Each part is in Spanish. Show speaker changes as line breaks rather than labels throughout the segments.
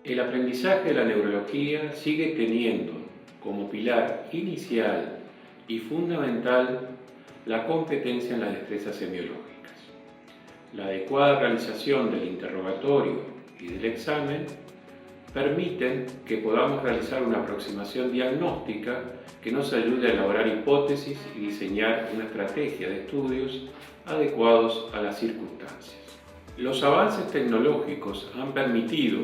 El aprendizaje de la neurología sigue teniendo como pilar inicial y fundamental la competencia en las destrezas semiológicas. La adecuada realización del interrogatorio y del examen permiten que podamos realizar una aproximación diagnóstica que nos ayude a elaborar hipótesis y diseñar una estrategia de estudios adecuados a las circunstancias. Los avances tecnológicos han permitido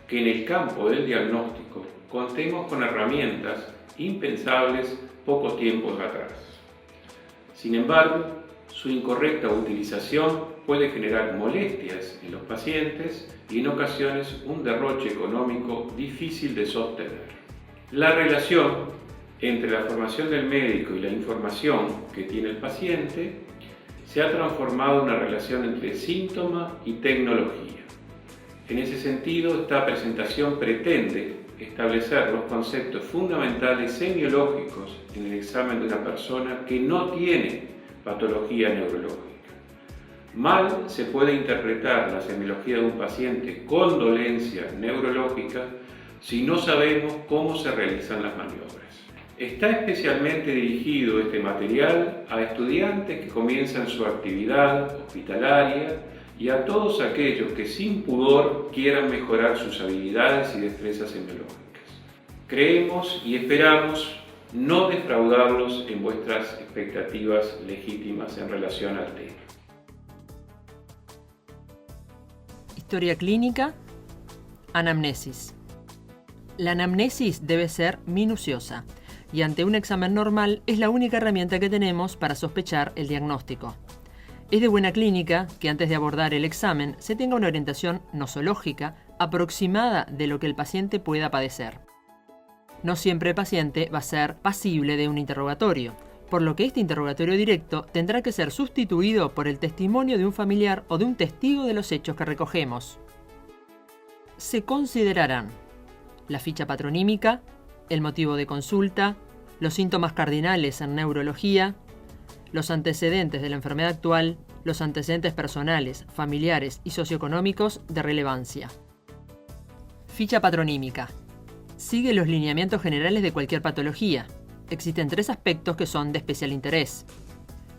que en el campo del diagnóstico contemos con herramientas impensables pocos tiempos atrás. Sin embargo, su incorrecta utilización puede generar molestias en los pacientes y en ocasiones un derroche económico difícil de sostener. La relación entre la formación del médico y la información que tiene el paciente se ha transformado en una relación entre síntoma y tecnología. En ese sentido, esta presentación pretende establecer los conceptos fundamentales semiológicos en el examen de una persona que no tiene patología neurológica. Mal se puede interpretar la semiología de un paciente con dolencia neurológica si no sabemos cómo se realizan las maniobras. Está especialmente dirigido este material a estudiantes que comienzan su actividad hospitalaria y a todos aquellos que sin pudor quieran mejorar sus habilidades y destrezas semiológicas. Creemos y esperamos no defraudarlos en vuestras expectativas legítimas en relación al tema.
Historia clínica, anamnesis. La anamnesis debe ser minuciosa y ante un examen normal es la única herramienta que tenemos para sospechar el diagnóstico. Es de buena clínica que antes de abordar el examen se tenga una orientación nosológica aproximada de lo que el paciente pueda padecer. No siempre el paciente va a ser pasible de un interrogatorio, por lo que este interrogatorio directo tendrá que ser sustituido por el testimonio de un familiar o de un testigo de los hechos que recogemos. Se considerarán la ficha patronímica, el motivo de consulta, los síntomas cardinales en neurología, los antecedentes de la enfermedad actual, los antecedentes personales, familiares y socioeconómicos de relevancia. Ficha patronímica. Sigue los lineamientos generales de cualquier patología. Existen 3 aspectos que son de especial interés.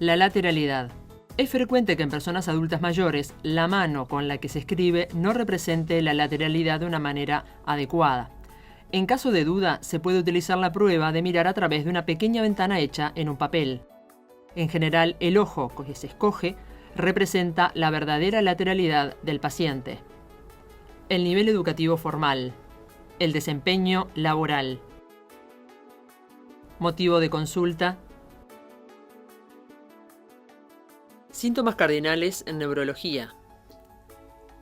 La lateralidad. Es frecuente que en personas adultas mayores la mano con la que se escribe no represente la lateralidad de una manera adecuada. En caso de duda, se puede utilizar la prueba de mirar a través de una pequeña ventana hecha en un papel. En general, el ojo que se escoge representa la verdadera lateralidad del paciente. El nivel educativo formal. El desempeño laboral. Motivo de consulta. Síntomas cardinales en neurología,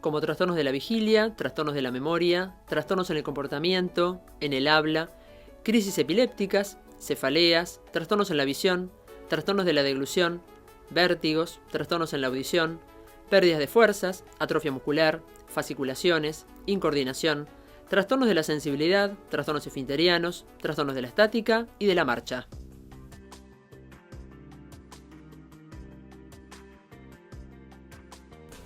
como trastornos de la vigilia, trastornos de la memoria, trastornos en el comportamiento, en el habla, crisis epilépticas, cefaleas, trastornos en la visión, trastornos de la deglución, vértigos, trastornos en la audición, pérdidas de fuerzas, atrofia muscular, fasciculaciones, incoordinación, trastornos de la sensibilidad, trastornos esfinterianos, trastornos de la estática y de la marcha.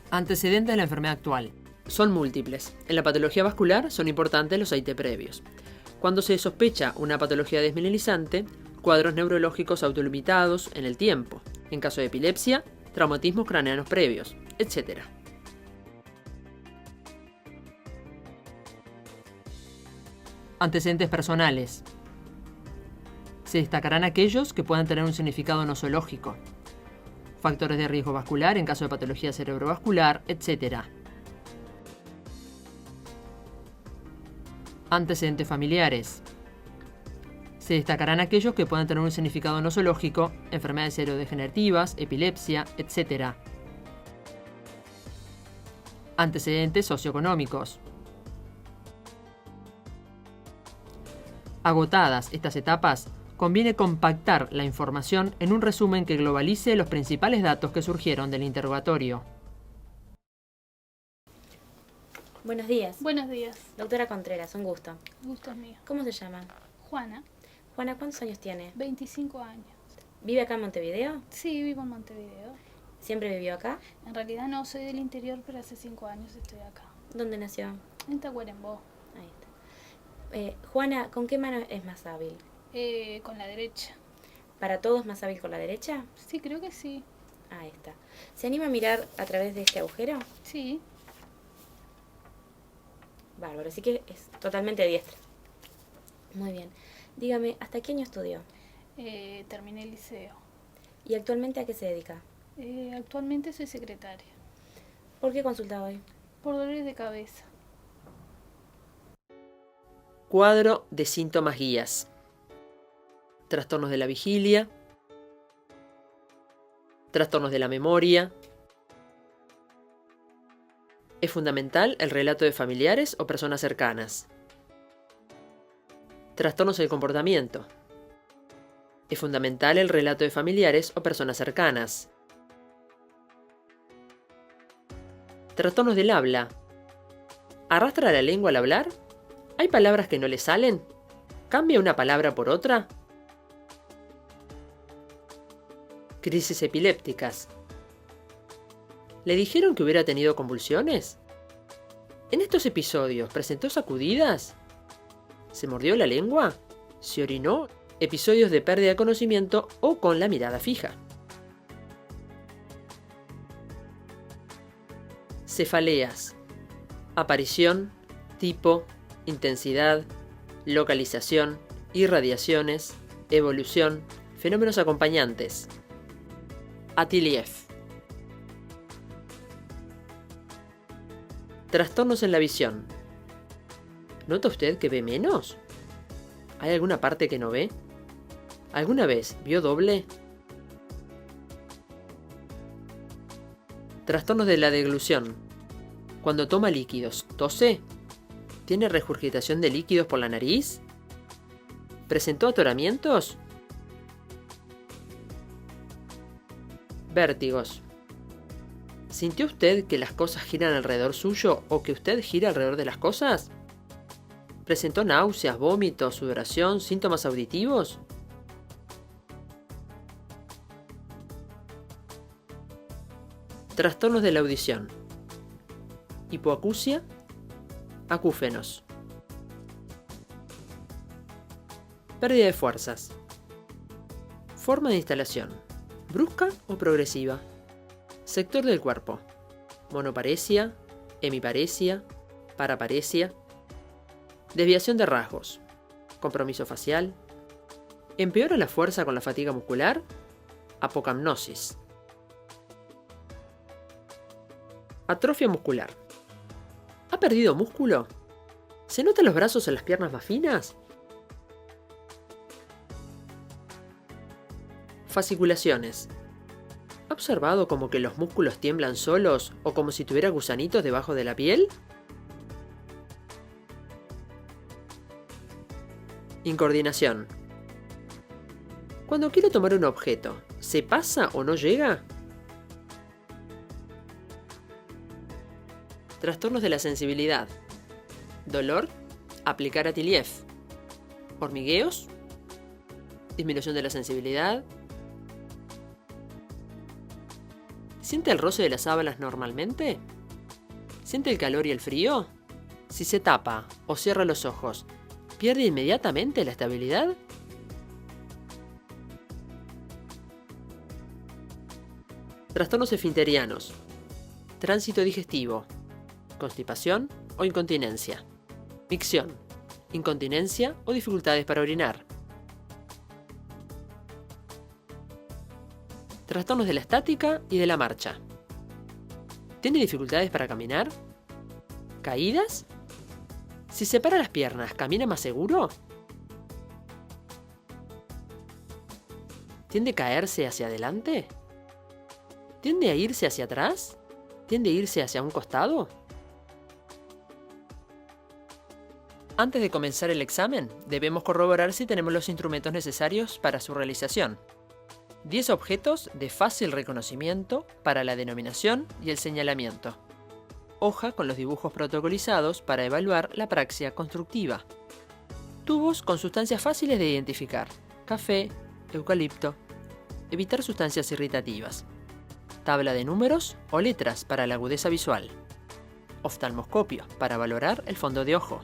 Antecedentes de la enfermedad actual. Son múltiples. En la patología vascular son importantes los AIT previos. Cuando se sospecha una patología desmineralizante, cuadros neurológicos autolimitados en el tiempo. En caso de epilepsia, traumatismos craneanos previos, etc. Antecedentes personales. Se destacarán aquellos que puedan tener un significado nosológico. Factores de riesgo vascular en caso de patología cerebrovascular, etc. Antecedentes familiares. Se destacarán aquellos que puedan tener un significado nosológico, enfermedades cerebrodegenerativas, epilepsia, etc. Antecedentes socioeconómicos. Agotadas estas etapas, conviene compactar la información en un resumen que globalice los principales datos que surgieron del interrogatorio.
Buenos días.
Buenos días.
Doctora Contreras, un gusto.
Gusto es mío.
¿Cómo se llama?
Juana,
Juana, ¿cuántos años tiene?
25 años.
¿Vive acá en Montevideo?
Sí, vivo en Montevideo.
¿Siempre vivió acá?
En realidad no soy del interior, pero hace 5 años estoy acá.
¿Dónde nació?
En Tacuarembó.
Ahí está. Juana, ¿con qué mano es más hábil?
Con la derecha.
¿Para todos más hábil con la derecha?
Sí, creo que sí.
Ahí está. ¿Se anima a mirar a través de este agujero?
Sí.
Bárbaro, así que es totalmente diestra. Muy bien. Dígame, ¿hasta qué año estudió?
Terminé el liceo.
¿Y actualmente a qué se dedica?
Actualmente soy secretaria.
¿Por qué consulta hoy?
Por dolores de cabeza.
Cuadro de síntomas guías. Trastornos de la vigilia. Trastornos de la memoria. ¿Es fundamental el relato de familiares o personas cercanas? Trastornos del comportamiento. ¿Es fundamental el relato de familiares o personas cercanas? Trastornos del habla. ¿Arrastra la lengua al hablar? ¿Hay palabras que no le salen? ¿Cambia una palabra por otra? Crisis epilépticas. ¿Le dijeron que hubiera tenido convulsiones? ¿En estos episodios presentó sacudidas? ¿Se mordió la lengua? ¿Se orinó? Episodios de pérdida de conocimiento o con la mirada fija. Cefaleas. Aparición, tipo, intensidad, localización, irradiaciones, evolución, fenómenos acompañantes. Atiliev. Trastornos en la visión. ¿Nota usted que ve menos? ¿Hay alguna parte que no ve? ¿Alguna vez vio doble? Trastornos de la deglución. Cuando toma líquidos, ¿tose? ¿Tiene regurgitación de líquidos por la nariz? ¿Presentó atoramientos? Vértigos. ¿Sintió usted que las cosas giran alrededor suyo o que usted gira alrededor de las cosas? ¿Presentó náuseas, vómitos, sudoración, síntomas auditivos? Trastornos de la audición. Hipoacusia, acúfenos. Pérdida de fuerzas. Forma de instalación. ¿Brusca o progresiva? Sector del cuerpo. Monoparesia, hemiparesia, paraparesia. Desviación de rasgos. Compromiso facial. ¿Empeora la fuerza con la fatiga muscular? Apocamnosis. Atrofia muscular. ¿Ha perdido músculo? ¿Se notan los brazos o las piernas más finas? Fasciculaciones. ¿Ha observado como que los músculos tiemblan solos o como si tuviera gusanitos debajo de la piel? Incoordinación. Cuando quiero tomar un objeto, ¿se pasa o no llega? Trastornos de la sensibilidad. Dolor. Aplicar Atiliev. Hormigueos. Disminución de la sensibilidad. ¿Siente el roce de las sábanas normalmente? ¿Siente el calor y el frío? Si se tapa o cierra los ojos, ¿pierde inmediatamente la estabilidad? Trastornos esfinterianos. Tránsito digestivo. Constipación o incontinencia. Micción. Incontinencia o dificultades para orinar. Trastornos de la estática y de la marcha. ¿Tiene dificultades para caminar? ¿Caídas? Si separa las piernas, ¿camina más seguro? ¿Tiende a caerse hacia adelante? ¿Tiende a irse hacia atrás? ¿Tiende a irse hacia un costado? Antes de comenzar el examen, debemos corroborar si tenemos los instrumentos necesarios para su realización. 10 objetos de fácil reconocimiento para la denominación y el señalamiento. Hoja con los dibujos protocolizados para evaluar la praxia constructiva. Tubos con sustancias fáciles de identificar. Café, eucalipto. Evitar sustancias irritativas. Tabla de números o letras para la agudeza visual. Oftalmoscopio para valorar el fondo de ojo.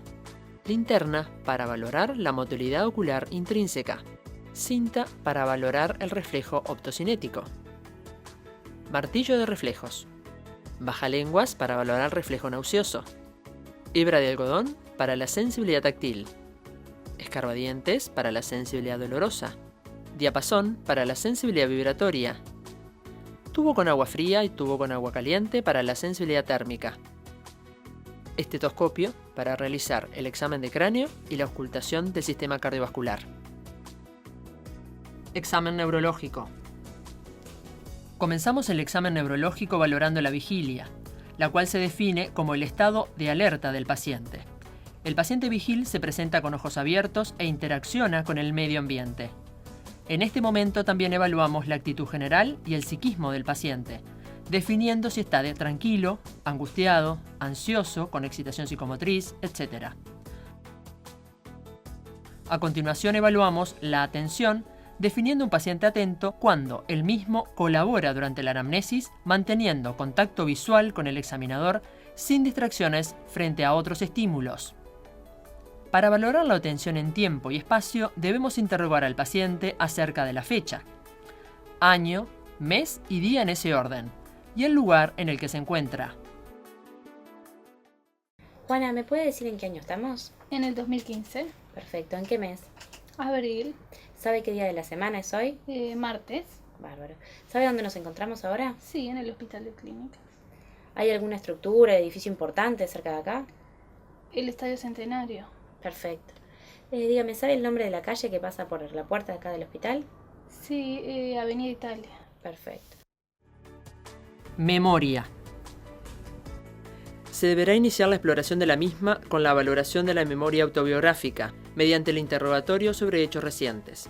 Linterna para valorar la motilidad ocular intrínseca. Cinta para valorar el reflejo optocinético. Martillo de reflejos. Bajalenguas para valorar el reflejo nauseoso. Hebra de algodón para la sensibilidad táctil. Escarbadientes para la sensibilidad dolorosa. Diapasón para la sensibilidad vibratoria. Tubo con agua fría y tubo con agua caliente para la sensibilidad térmica. Estetoscopio para realizar el examen de cráneo y la auscultación del sistema cardiovascular. Examen neurológico. Comenzamos el examen neurológico valorando la vigilia, la cual se define como el estado de alerta del paciente. El paciente vigil se presenta con ojos abiertos e interacciona con el medio ambiente. En este momento también evaluamos la actitud general y el psiquismo del paciente, definiendo si está tranquilo, angustiado, ansioso, con excitación psicomotriz, etc. A continuación evaluamos la atención, definiendo un paciente atento cuando el mismo colabora durante la anamnesis, manteniendo contacto visual con el examinador sin distracciones frente a otros estímulos. Para valorar la atención en tiempo y espacio, debemos interrogar al paciente acerca de la fecha, año, mes y día en ese orden, y el lugar en el que se encuentra.
Juana, ¿me puede decir en qué año estamos?
En el 2015,
Perfecto, ¿en qué mes?
abril,
¿Sabe qué día de la semana es hoy?
martes.
Bárbaro. ¿Sabe dónde nos encontramos ahora?
Sí, en el hospital de clínicas.
¿Hay alguna estructura, edificio importante cerca de acá?
El Estadio Centenario.
Perfecto. Dígame, ¿sabe el nombre de la calle que pasa por la puerta de acá del hospital?
Sí, Avenida Italia.
Perfecto.
Memoria. Se deberá iniciar la exploración de la misma con la valoración de la memoria autobiográfica, mediante el interrogatorio sobre hechos recientes.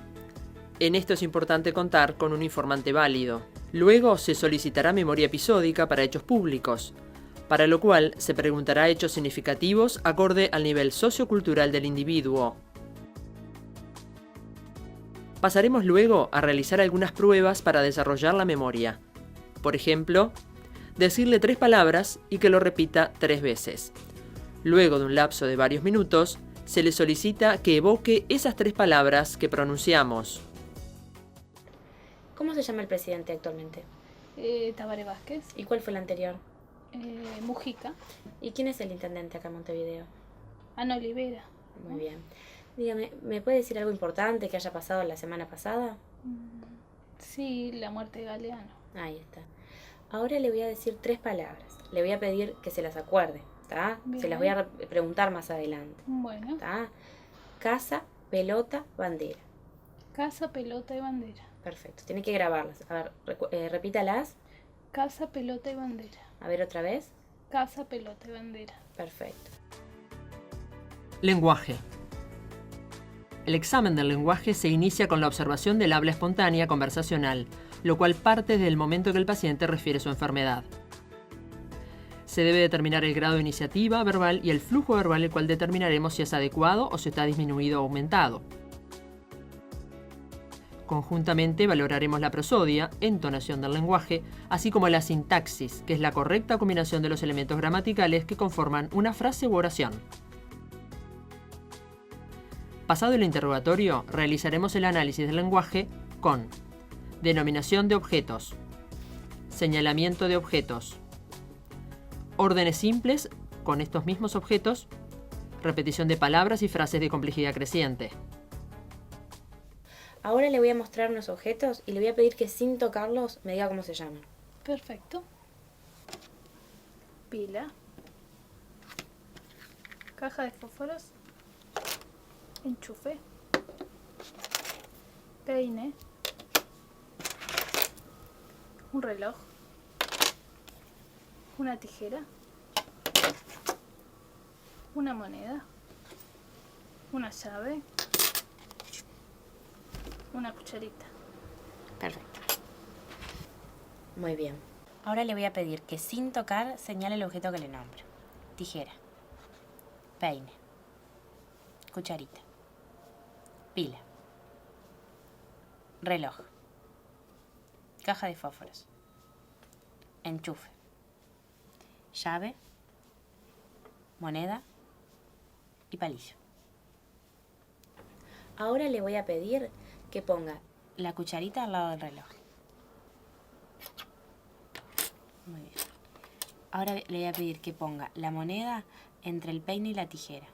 En esto es importante contar con un informante válido. Luego se solicitará memoria episódica para hechos públicos, para lo cual se preguntará hechos significativos acorde al nivel sociocultural del individuo. Pasaremos luego a realizar algunas pruebas para desarrollar la memoria. Por ejemplo, decirle 3 palabras y que lo repita 3 veces. Luego de un lapso de varios minutos, se le solicita que evoque esas 3 palabras que pronunciamos.
¿Cómo se llama el presidente actualmente?
Tabaré Vázquez.
¿Y cuál fue el anterior?
Mujica.
¿Y quién es el intendente acá en Montevideo?
Ana Olivera.
Muy bien. Dígame, ¿me puede decir algo importante que haya pasado la semana pasada?
Sí, la muerte de Galeano.
Ahí está. Ahora le voy a decir 3 palabras. Le voy a pedir que se las acuerde, ¿está? Se las voy a preguntar más adelante,
Bueno,
¿está? Casa, pelota, bandera.
casa, pelota y bandera.
Perfecto. Tiene que grabarlas. A ver, repítalas.
Casa, pelota y bandera.
A ver otra vez.
Casa, pelota y bandera.
Perfecto.
Lenguaje. El examen del lenguaje se inicia con la observación del habla espontánea conversacional, lo cual parte desde el momento que el paciente refiere su enfermedad. Se debe determinar el grado de iniciativa verbal y el flujo verbal, el cual determinaremos si es adecuado o si está disminuido o aumentado. Conjuntamente valoraremos la prosodia, entonación del lenguaje, así como la sintaxis, que es la correcta combinación de los elementos gramaticales que conforman una frase u oración. Pasado el interrogatorio, realizaremos el análisis del lenguaje con denominación de objetos, señalamiento de objetos, órdenes simples con estos mismos objetos, repetición de palabras y frases de complejidad creciente.
Ahora le voy a mostrar unos objetos y le voy a pedir que sin tocarlos me diga cómo se llaman.
Perfecto. Pila. Caja de fósforos. Enchufe. Peine. Un reloj. Una tijera. Una moneda. Una llave. Una cucharita.
Perfecto. Muy bien. Ahora le voy a pedir que sin tocar señale el objeto que le nombro. Tijera. Peine. Cucharita. Pila. Reloj. Caja de fósforos. Enchufe. Llave. Moneda. Y palillo. Ahora le voy a pedir que ponga la cucharita al lado del reloj. Muy bien. Ahora le voy a pedir que ponga la moneda entre el peine y la tijera.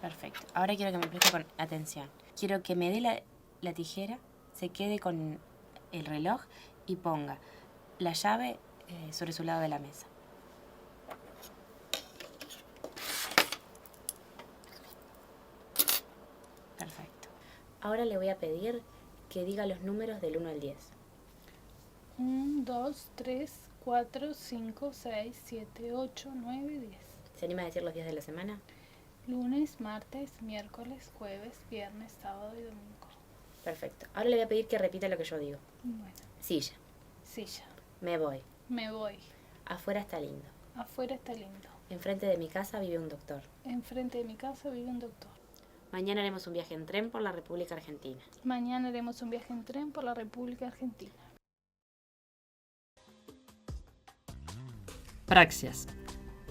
Perfecto. Ahora quiero que me preste con atención. Quiero que me dé la tijera, se quede con el reloj y ponga la llave sobre su lado de la mesa. Perfecto. Ahora le voy a pedir que diga los números del 1 al 10.
1, 2, 3, 4, 5, 6, 7, 8, 9, 10.
¿Se anima a decir los días de la semana?
Lunes, martes, miércoles, jueves, viernes, sábado y domingo.
Perfecto. Ahora le voy a pedir que repita lo que yo digo.
Bueno,
Silla.
silla.
Me voy.
Me voy.
Afuera está lindo.
Afuera está lindo.
Enfrente de mi casa vive un doctor.
Enfrente de mi casa vive un doctor.
Mañana haremos un viaje en tren por la República Argentina.
Mañana haremos un viaje en tren por la República Argentina.
Praxias.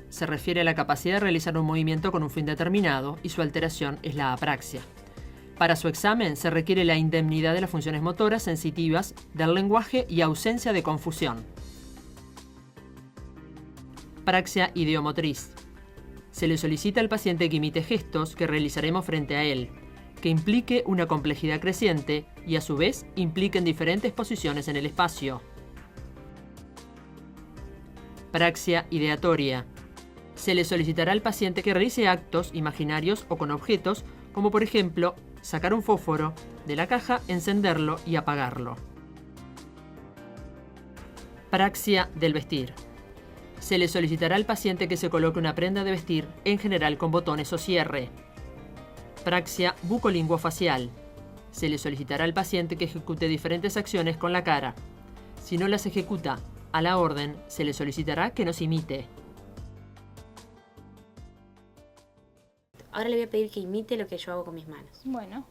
Se refiere a la capacidad de realizar un movimiento con un fin determinado y su alteración es la apraxia. Para su examen se requiere la indemnidad de las funciones motoras sensitivas del lenguaje y ausencia de confusión. Praxia ideomotriz. Se le solicita al paciente que imite gestos que realizaremos frente a él, que implique una complejidad creciente y a su vez impliquen diferentes posiciones en el espacio. Praxia ideatoria. Se le solicitará al paciente que realice actos imaginarios o con objetos, como por ejemplo, sacar un fósforo de la caja, encenderlo y apagarlo. Praxia del vestir. Se le solicitará al paciente que se coloque una prenda de vestir, en general con botones o cierre. Praxia bucolinguofacial. Se le solicitará al paciente que ejecute diferentes acciones con la cara. Si no las ejecuta a la orden, se le solicitará que nos imite.
Ahora le voy a pedir que imite lo que yo hago con mis manos.
Bueno,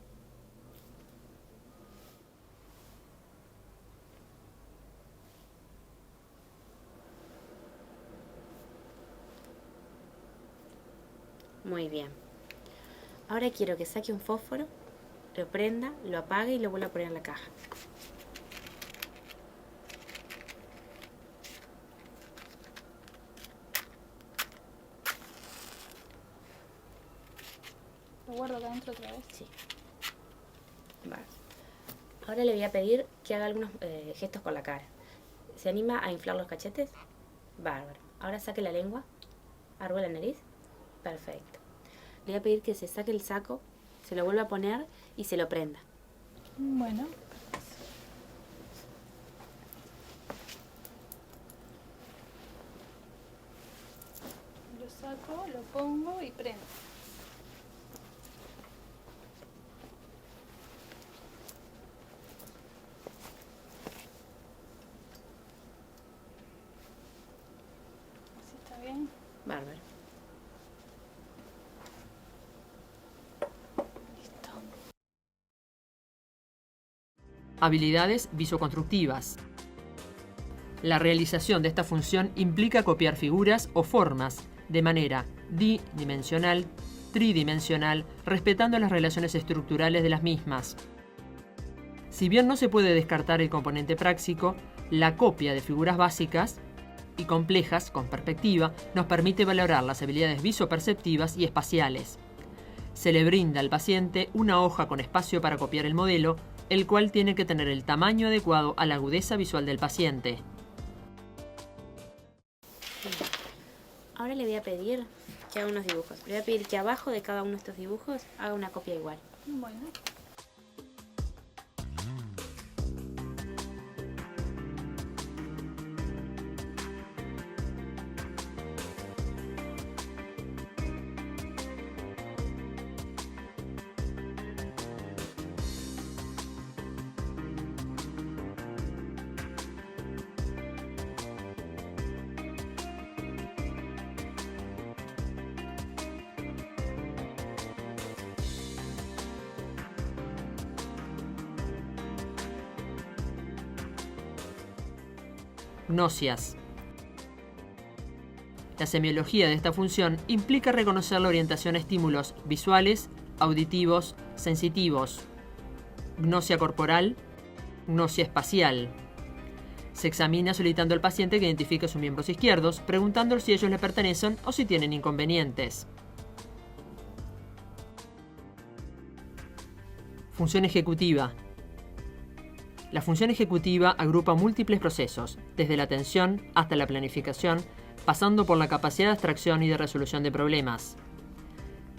Muy bien. Ahora quiero que saque un fósforo, lo prenda, lo apague y lo vuelva a poner en la caja.
lo guardo acá adentro otra vez.
Sí. Vale. Ahora le voy a pedir que haga algunos gestos con la cara. ¿Se anima a inflar los cachetes? Bárbaro. Ahora saque la lengua. Arrugue la nariz. Perfecto. Le voy a pedir que se saque el saco, se lo vuelva a poner y se lo prenda.
Bueno, lo saco, lo pongo y prendo. Así está bien.
Bárbaro.
Listo.
Habilidades visoconstructivas. La realización de esta función implica copiar figuras o formas de manera bidimensional, tridimensional, respetando las relaciones estructurales de las mismas. Si bien no se puede descartar el componente práctico, la copia de figuras básicas y complejas con perspectiva nos permite valorar las habilidades visoperceptivas y espaciales. Se le brinda al paciente una hoja con espacio para copiar el modelo, el cual tiene que tener el tamaño adecuado a la agudeza visual del paciente.
Ahora le voy a pedir que haga unos dibujos. Le voy a pedir que abajo de cada uno de estos dibujos haga una copia igual.
Bueno.
Gnosias. La semiología de esta función implica reconocer la orientación a estímulos visuales, auditivos, sensitivos, gnosia corporal, gnosia espacial. Se examina solicitando al paciente que identifique sus miembros izquierdos, preguntando si ellos le pertenecen o si tienen inconvenientes. Función ejecutiva. La función ejecutiva agrupa múltiples procesos, desde la atención hasta la planificación, pasando por la capacidad de abstracción y de resolución de problemas.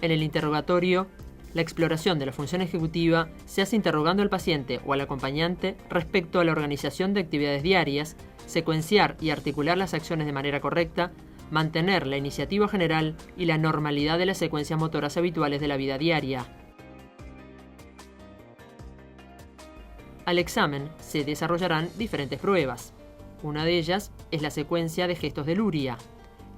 En el interrogatorio, la exploración de la función ejecutiva se hace interrogando al paciente o al acompañante respecto a la organización de actividades diarias, secuenciar y articular las acciones de manera correcta, mantener la iniciativa general y la normalidad de las secuencias motoras habituales de la vida diaria. Al examen se desarrollarán diferentes pruebas. Una de ellas es la secuencia de gestos de Luria,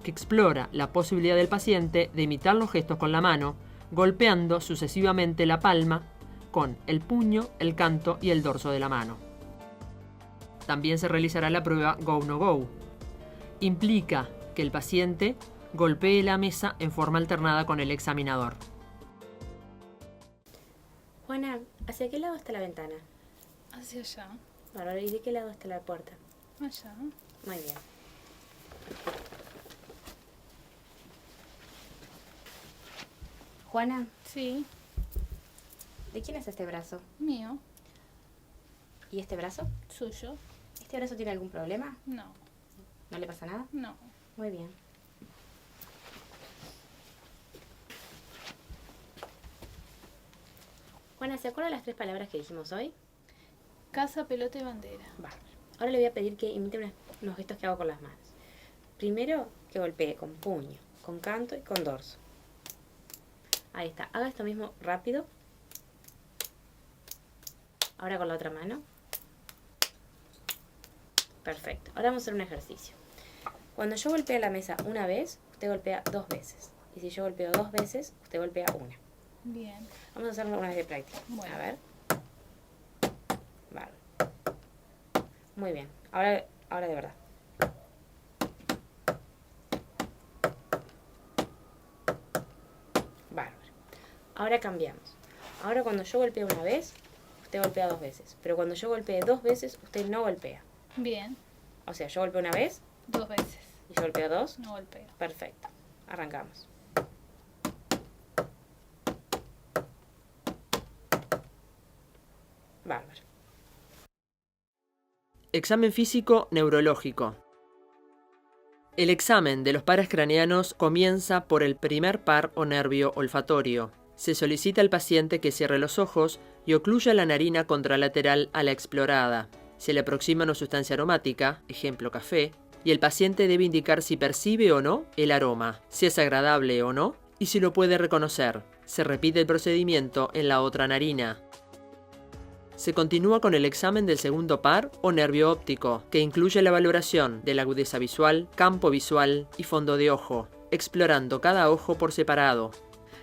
que explora la posibilidad del paciente de imitar los gestos con la mano, golpeando sucesivamente la palma con el puño, el canto y el dorso de la mano. También se realizará la prueba Go No Go. Implica que el paciente golpee la mesa en forma alternada con el examinador.
Juana, ¿hacia qué lado está la ventana?
Hacia allá.
Bárbaro, ¿y de qué lado está la puerta?
Allá.
Muy bien. Juana,
Sí,
¿de quién es este brazo?
mío.
¿Y este brazo?
Suyo.
¿Este brazo tiene algún problema?
No,
¿No le pasa nada?
no.
Muy bien. Juana, ¿se acuerda las 3 palabras que dijimos hoy?
Casa, pelota y bandera.
Bárbaro. Ahora le voy a pedir que imite unos gestos que hago con las manos. Primero, que golpee con puño, con canto y con dorso. Ahí está. Haga esto mismo rápido. Ahora con la otra mano. Perfecto. Ahora vamos a hacer un ejercicio. Cuando yo golpeo la mesa una vez, usted golpea 2 veces. Y si yo golpeo 2 veces, usted golpea 1.
Bien.
Vamos a hacerlo una vez de práctica.
Bueno.
A ver. Vale. Muy bien. Ahora de verdad. Bárbaro. Ahora cambiamos. Ahora cuando yo golpeo una vez, usted golpea 2 veces. Pero cuando yo golpee 2 veces, usted no golpea.
Bien.
O sea, yo golpeo una vez
2 veces.
y yo golpeo 2.
No golpeo.
Perfecto. Arrancamos. Bárbaro.
Examen físico neurológico. El examen de los pares craneanos comienza por el primer par o nervio olfatorio. Se solicita al paciente que cierre los ojos y ocluya la narina contralateral a la explorada. Se le aproxima una sustancia aromática, ejemplo café, y el paciente debe indicar si percibe o no el aroma, si es agradable o no, y si lo puede reconocer. Se repite el procedimiento en la otra narina. Se continúa con el examen del segundo par o nervio óptico, que incluye la valoración de la agudeza visual, campo visual y fondo de ojo, explorando cada ojo por separado.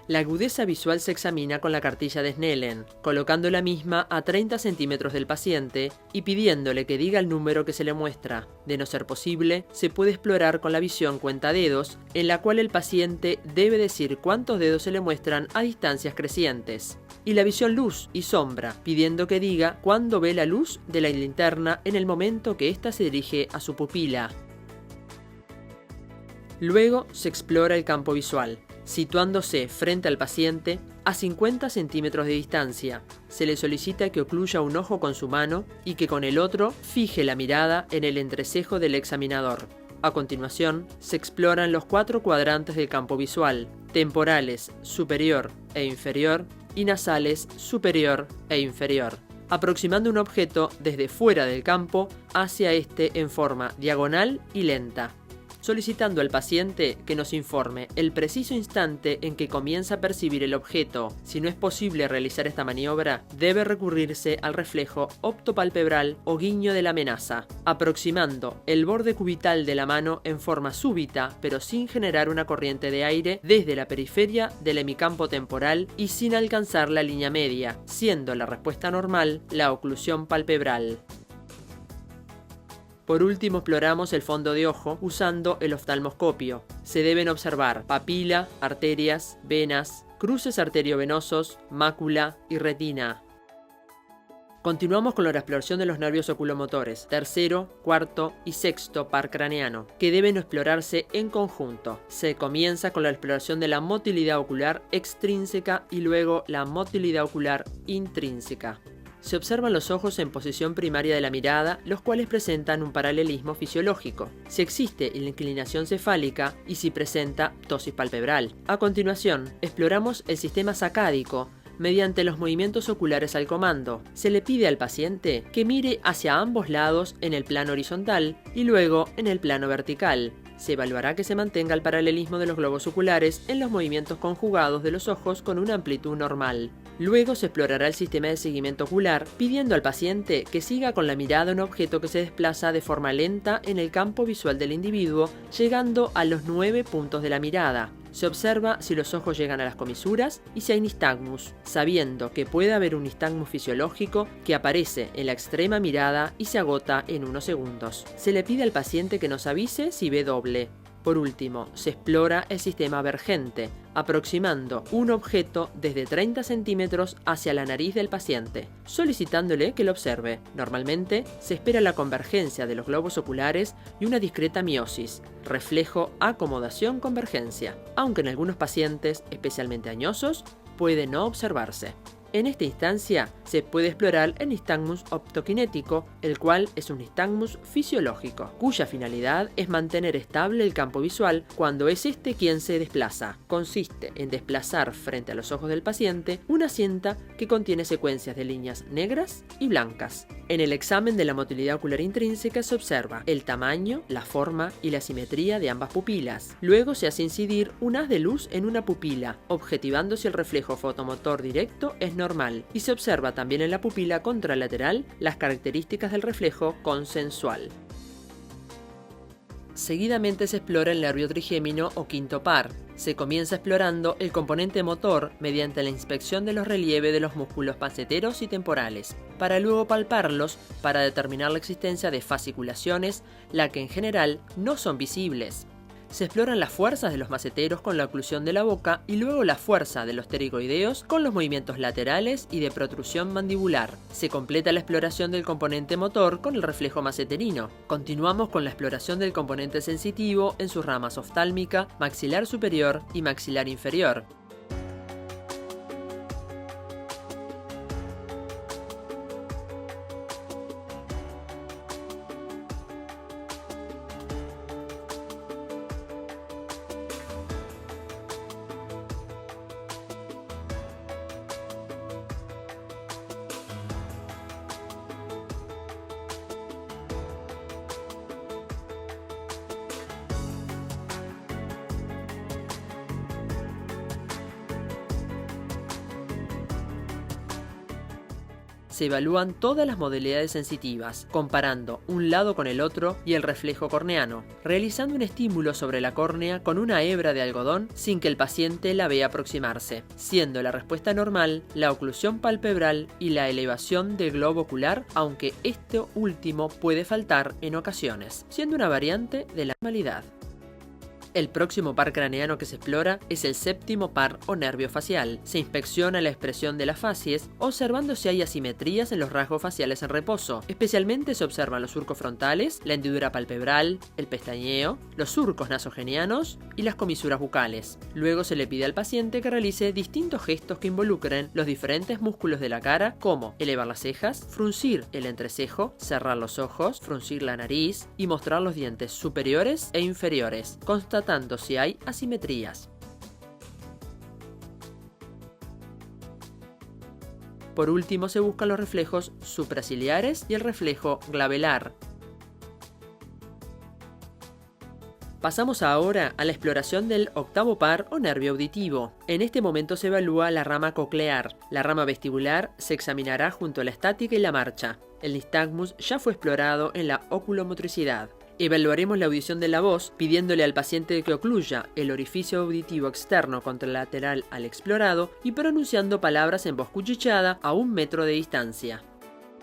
La agudeza visual se examina con la cartilla de Snellen, colocando la misma a 30 centímetros del paciente y pidiéndole que diga el número que se le muestra. De no ser posible, se puede explorar con la visión cuentadedos, en la cual el paciente debe decir cuántos dedos se le muestran a distancias crecientes. Y la visión luz y sombra, pidiendo que diga cuándo ve la luz de la linterna en el momento que ésta se dirige a su pupila. Luego se explora el campo visual, situándose frente al paciente a 50 centímetros de distancia. Se le solicita que ocluya un ojo con su mano y que con el otro fije la mirada en el entrecejo del examinador. A continuación, se exploran los 4 cuadrantes del campo visual: temporales, superior e inferior, y nasales, superior e inferior, aproximando un objeto desde fuera del campo hacia este en forma diagonal y lenta, solicitando al paciente que nos informe el preciso instante en que comienza a percibir el objeto. Si no es posible realizar esta maniobra, debe recurrirse al reflejo optopalpebral o guiño de la amenaza, aproximando el borde cubital de la mano en forma súbita, pero sin generar una corriente de aire desde la periferia del hemicampo temporal y sin alcanzar la línea media, siendo la respuesta normal la oclusión palpebral. Por último, exploramos el fondo de ojo usando el oftalmoscopio. Se deben observar papila, arterias, venas, cruces arteriovenosos, mácula y retina. Continuamos con la exploración de los nervios oculomotores, tercero, cuarto y sexto par craneano, que deben explorarse en conjunto. Se comienza con la exploración de la motilidad ocular extrínseca y luego la motilidad ocular intrínseca. Se observan los ojos en posición primaria de la mirada, los cuales presentan un paralelismo fisiológico, si existe la inclinación cefálica y si presenta ptosis palpebral. A continuación, exploramos el sistema sacádico, mediante los movimientos oculares al comando. Se le pide al paciente que mire hacia ambos lados en el plano horizontal y luego en el plano vertical. Se evaluará que se mantenga el paralelismo de los globos oculares en los movimientos conjugados de los ojos con una amplitud normal. Luego se explorará el sistema de seguimiento ocular, pidiendo al paciente que siga con la mirada un objeto que se desplaza de forma lenta en el campo visual del individuo, llegando a los 9 puntos de la mirada. Se observa si los ojos llegan a las comisuras y si hay nistagmus, sabiendo que puede haber un nistagmus fisiológico que aparece en la extrema mirada y se agota en unos segundos. Se le pide al paciente que nos avise si ve doble. Por último, se explora el sistema vergente, aproximando un objeto desde 30 centímetros hacia la nariz del paciente, solicitándole que lo observe. Normalmente, se espera la convergencia de los globos oculares y una discreta miosis, reflejo, acomodación, convergencia, aunque en algunos pacientes, especialmente añosos, puede no observarse. En esta instancia se puede explorar el nistagmus optoquinético, el cual es un nistagmus fisiológico, cuya finalidad es mantener estable el campo visual cuando es este quien se desplaza. Consiste en desplazar frente a los ojos del paciente una cinta que contiene secuencias de líneas negras y blancas. En el examen de la motilidad ocular intrínseca se observa el tamaño, la forma y la simetría de ambas pupilas. Luego se hace incidir un haz de luz en una pupila, objetivando si el reflejo fotomotor directo es normal, y se observa también en la pupila contralateral las características del reflejo consensual. Seguidamente se explora el nervio trigémino o quinto par. Se comienza explorando el componente motor mediante la inspección de los relieves de los músculos maceteros y temporales, para luego palparlos para determinar la existencia de fasciculaciones, la que en general no son visibles. Se exploran las fuerzas de los maceteros con la oclusión de la boca y luego la fuerza de los pterigoideos con los movimientos laterales y de protrusión mandibular. Se completa la exploración del componente motor con el reflejo maceterino. Continuamos con la exploración del componente sensitivo en sus ramas oftálmica, maxilar superior y maxilar inferior. Se evalúan todas las modalidades sensitivas, comparando un lado con el otro y el reflejo corneano, realizando un estímulo sobre la córnea con una hebra de algodón sin que el paciente la vea aproximarse, siendo la respuesta normal la oclusión palpebral y la elevación del globo ocular, aunque esto último puede faltar en ocasiones, siendo una variante de la normalidad. El próximo par craneano que se explora es el séptimo par o nervio facial. Se inspecciona la expresión de las facies, observando si hay asimetrías en los rasgos faciales en reposo. Especialmente se observan los surcos frontales, la hendidura palpebral, el pestañeo, los surcos nasogenianos y las comisuras bucales. Luego se le pide al paciente que realice distintos gestos que involucren los diferentes músculos de la cara, como elevar las cejas, fruncir el entrecejo, cerrar los ojos, fruncir la nariz y mostrar los dientes superiores e inferiores, constatando si hay asimetrías. Por último, se buscan los reflejos supraciliares y el reflejo glabelar. Pasamos ahora a la exploración del octavo par o nervio auditivo. En este momento se evalúa la rama coclear. La rama vestibular se examinará junto a la estática y la marcha. El nistagmus ya fue explorado en la oculomotricidad. Evaluaremos la audición de la voz pidiéndole al paciente que ocluya el orificio auditivo externo contralateral al explorado y pronunciando palabras en voz cuchicheada a 1 metro de distancia.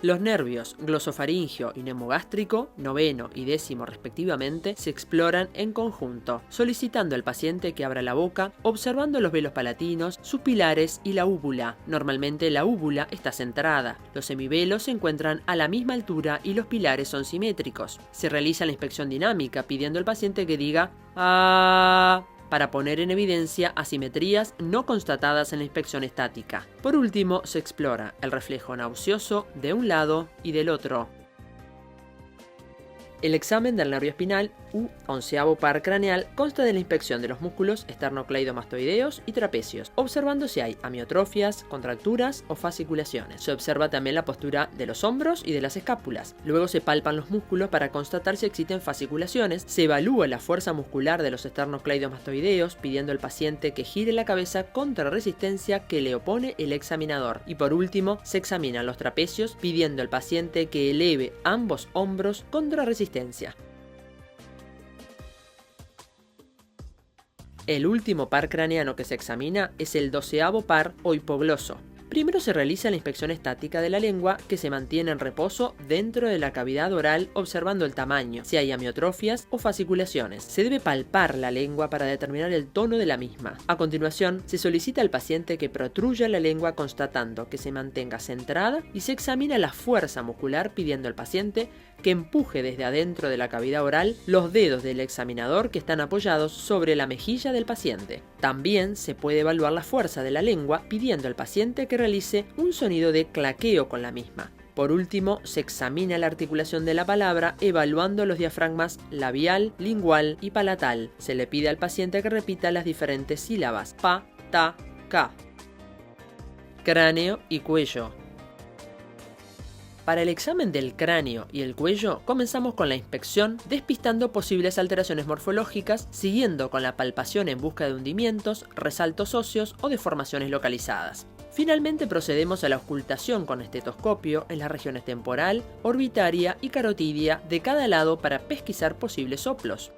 Los nervios glosofaríngeo y neumogástrico, noveno y décimo respectivamente, se exploran en conjunto, solicitando al paciente que abra la boca, observando los velos palatinos, sus pilares y la úvula. Normalmente la úvula está centrada, los semivelos se encuentran a la misma altura y los pilares son simétricos. Se realiza la inspección dinámica pidiendo al paciente que diga "ah", para poner en evidencia asimetrías no constatadas en la inspección estática. Por último, se explora el reflejo nauseoso de un lado y del otro. El examen del nervio espinal u onceavo par craneal consta de la inspección de los músculos esternocleidomastoideos y trapecios, observando si hay amiotrofias, contracturas o fasciculaciones. Se observa también la postura de los hombros y de las escápulas. Luego se palpan los músculos para constatar si existen fasciculaciones. Se evalúa la fuerza muscular de los esternocleidomastoideos, pidiendo al paciente que gire la cabeza contra la resistencia que le opone el examinador. Y por último, se examinan los trapecios, pidiendo al paciente que eleve ambos hombros contra resistencia. El último par craneano que se examina es el 12º par o hipogloso. Primero se realiza la inspección estática de la lengua, que se mantiene en reposo dentro de la cavidad oral observando el tamaño, si hay amiotrofias o fasciculaciones. Se debe palpar la lengua para determinar el tono de la misma. A continuación, se solicita al paciente que protruya la lengua constatando que se mantenga centrada y se examina la fuerza muscular pidiendo al paciente que empuje desde adentro de la cavidad oral los dedos del examinador que están apoyados sobre la mejilla del paciente. También se puede evaluar la fuerza de la lengua pidiendo al paciente que realice un sonido de claqueo con la misma. Por último, se examina la articulación de la palabra evaluando los diafragmas labial, lingual y palatal. Se le pide al paciente que repita las diferentes sílabas pa, ta, ca. Cráneo y cuello. Para el examen del cráneo y el cuello, comenzamos con la inspección, despistando posibles alteraciones morfológicas, siguiendo con la palpación en busca de hundimientos, resaltos óseos o deformaciones localizadas. Finalmente procedemos a la auscultación con estetoscopio en las regiones temporal, orbitaria y carotidia de cada lado para pesquisar posibles soplos.